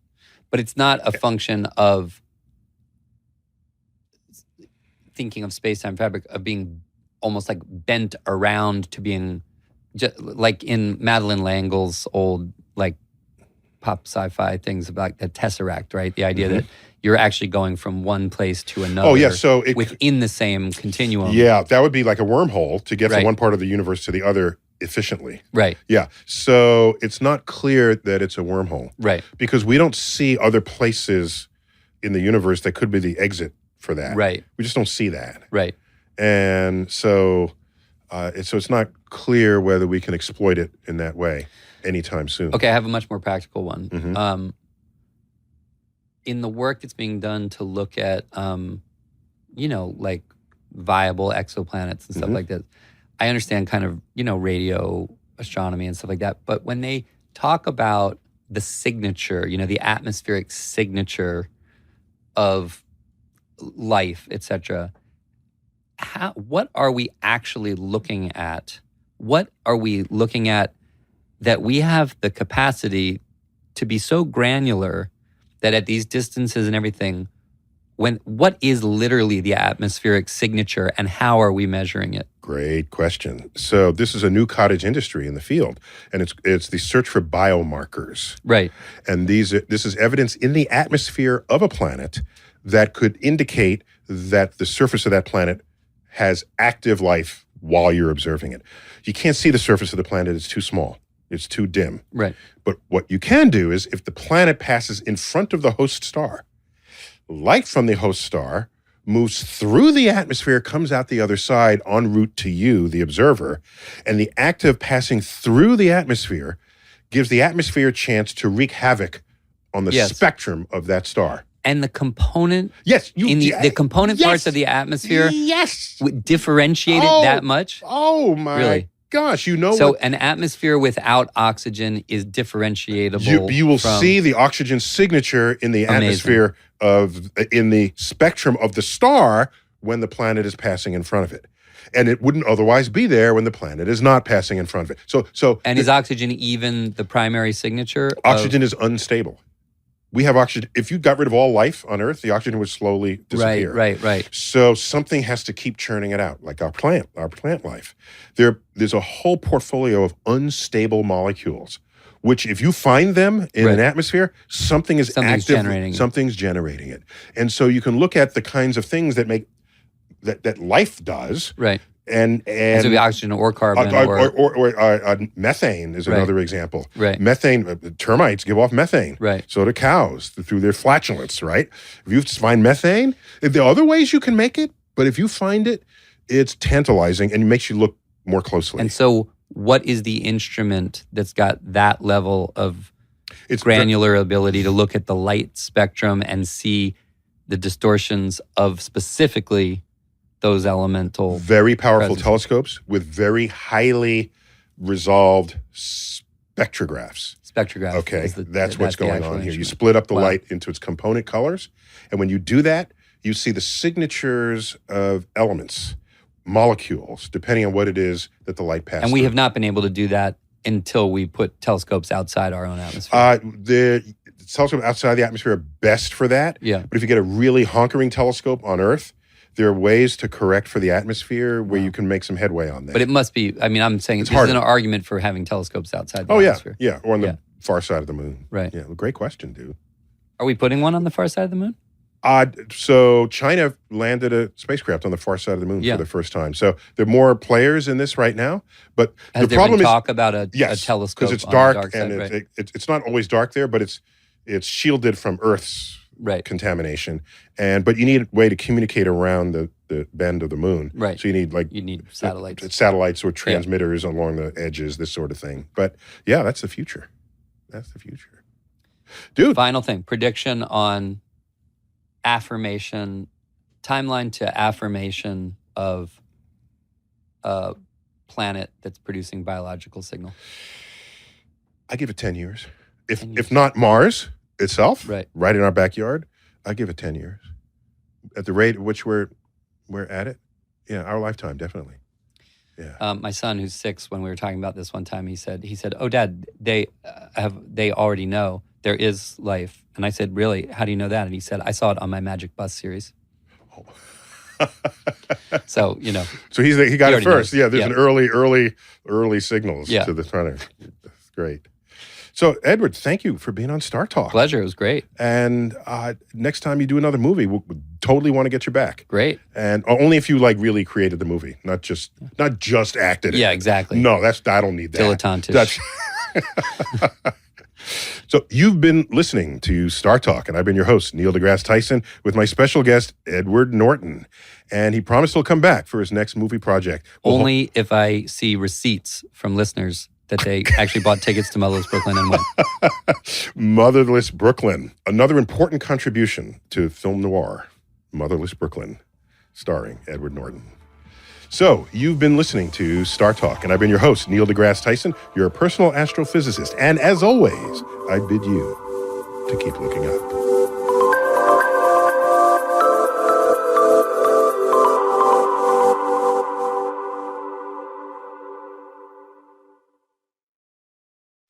But it's not a function of thinking of space-time fabric, of being almost like bent around to being like in Madeleine L'Engle's old like pop sci-fi things about the tesseract, right? The idea that you're actually going from one place to another. Oh yeah, so within the same continuum. Yeah, that would be like a wormhole to get from one part of the universe to the other efficiently. Right. Yeah. So it's not clear that it's a wormhole. Right. Because we don't see other places in the universe that could be the exit for that. Right. We just don't see that. Right. And so it's not clear whether we can exploit it in that way anytime soon. Okay, I have a much more practical one. In the work that's being done to look at, like viable exoplanets and stuff like that, I understand kind of, radio astronomy and stuff like that. But when they talk about the signature, the atmospheric signature of life, etc., what are we actually looking at? What are we looking at that we have the capacity to be so granular that at these distances and everything, what is literally the atmospheric signature and how are we measuring it? Great question. So this is a new cottage industry in the field, and it's the search for biomarkers. Right. And this is evidence in the atmosphere of a planet that could indicate that the surface of that planet has active life while you're observing it. You can't see the surface of the planet, it's too small. It's too dim. Right. But what you can do is if the planet passes in front of the host star, light from the host star moves through the atmosphere, comes out the other side en route to you, the observer, and the act of passing through the atmosphere gives the atmosphere a chance to wreak havoc on the spectrum of that star. And the component, the component parts of the atmosphere, differentiated that much. Oh my gosh! So an atmosphere without oxygen is differentiatable. You will see the oxygen signature in the atmosphere in the spectrum of the star when the planet is passing in front of it, and it wouldn't otherwise be there when the planet is not passing in front of it. So is oxygen even the primary signature? Oxygen is unstable. We have oxygen. If you got rid of all life on Earth, the oxygen would slowly disappear. Right. So something has to keep churning it out, like our plant life. There's a whole portfolio of unstable molecules which if you find them in an atmosphere, something's generating it. Something's generating it. And so you can look at the kinds of things that make that life does. Right. And so be oxygen or carbon or methane is another example. Right. Methane, termites give off methane. Right. So do cows through their flatulence, right? If you find methane, there are other ways you can make it, but if you find it, it's tantalizing and it makes you look more closely. And so what is the instrument that's got that level of granular ability to look at the light spectrum and see the distortions of specifically those elemental very powerful presence. Telescopes with very highly resolved spectrographs. Okay, that's what's going on here. You split up the light into its component colors, and when you do that, you see the signatures of elements, molecules, depending on what it is that the light passes. And we have not been able to do that until we put telescopes outside our own atmosphere. The telescopes outside the atmosphere are best for that. Yeah. But if you get a really honkering telescope on Earth, there are ways to correct for the atmosphere where you can make some headway on that. But it must be, I'm saying this is an argument for having telescopes outside the atmosphere. Yeah, or on the far side of the moon. Right. Yeah, great question, dude. Are we putting one on the far side of the moon? So China landed a spacecraft on the far side of the moon for the first time. So there are more players in this right now. But the problem is talk about a telescope because it's on dark the dark and side, it's not always dark there, but it's shielded from Earth's contamination. But you need a way to communicate around the bend of the moon. Right. So you need satellites. Satellites or transmitters along the edges, this sort of thing. But yeah, that's the future. That's the future. Dude. Final thing, prediction on affirmation, timeline to affirmation of a planet that's producing biological signal. I give it 10 years. If not Mars itself, right in our backyard, I give it 10 years. At the rate at which we're at it, our lifetime, definitely. Yeah. My son, who's 6, when we were talking about this one time, he said, "Oh, Dad, they already know there is life." And I said, "Really? How do you know that?" And he said, "I saw it on my Magic Bus series." Oh. So So he got it first. Knows. Yeah, there's an early signals to the front. That's great. So, Edward, thank you for being on Star Talk. Pleasure. It was great. And next time you do another movie, we'll totally want to get you back. Great. And only if you really created the movie, not just acted it. Yeah, exactly. No, I don't need that. Dilettantish. So you've been listening to Star Talk, and I've been your host, Neil deGrasse Tyson, with my special guest, Edward Norton. And he promised he'll come back for his next movie project. Only if I see receipts from listeners that they actually bought tickets to Motherless Brooklyn and went. Motherless Brooklyn, another important contribution to film noir, Motherless Brooklyn, starring Edward Norton. So, you've been listening to Star Talk, and I've been your host, Neil deGrasse Tyson, your personal astrophysicist. And as always, I bid you to keep looking up.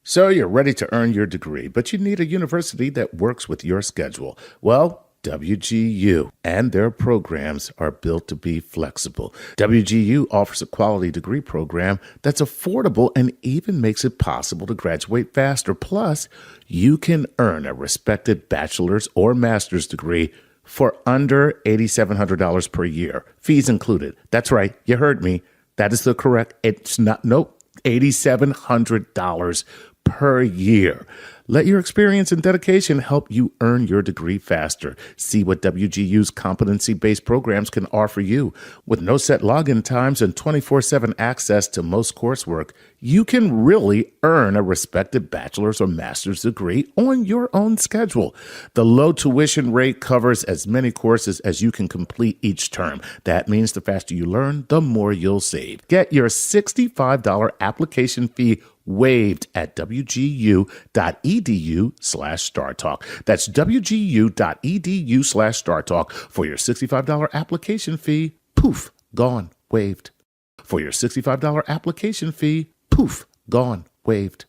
So you're ready to earn your degree, but you need a university that works with your schedule. Well, WGU and their programs are built to be flexible. WGU offers a quality degree program that's affordable and even makes it possible to graduate faster. Plus, you can earn a respected bachelor's or master's degree for under $8,700 per year, fees included. That's right, you heard me. That is the correct, $8,700 per year. Let your experience and dedication help you earn your degree faster. See what WGU's competency-based programs can offer you. With no set login times and 24/7 access to most coursework, you can really earn a respected bachelor's or master's degree on your own schedule. The low tuition rate covers as many courses as you can complete each term. That means the faster you learn, the more you'll save. Get your $65 application fee waived at wgu.edu/StarTalk. That's wgu.edu/StarTalk for your $65 application fee. Poof, gone, waived. For your $65 application fee, poof, gone, waived.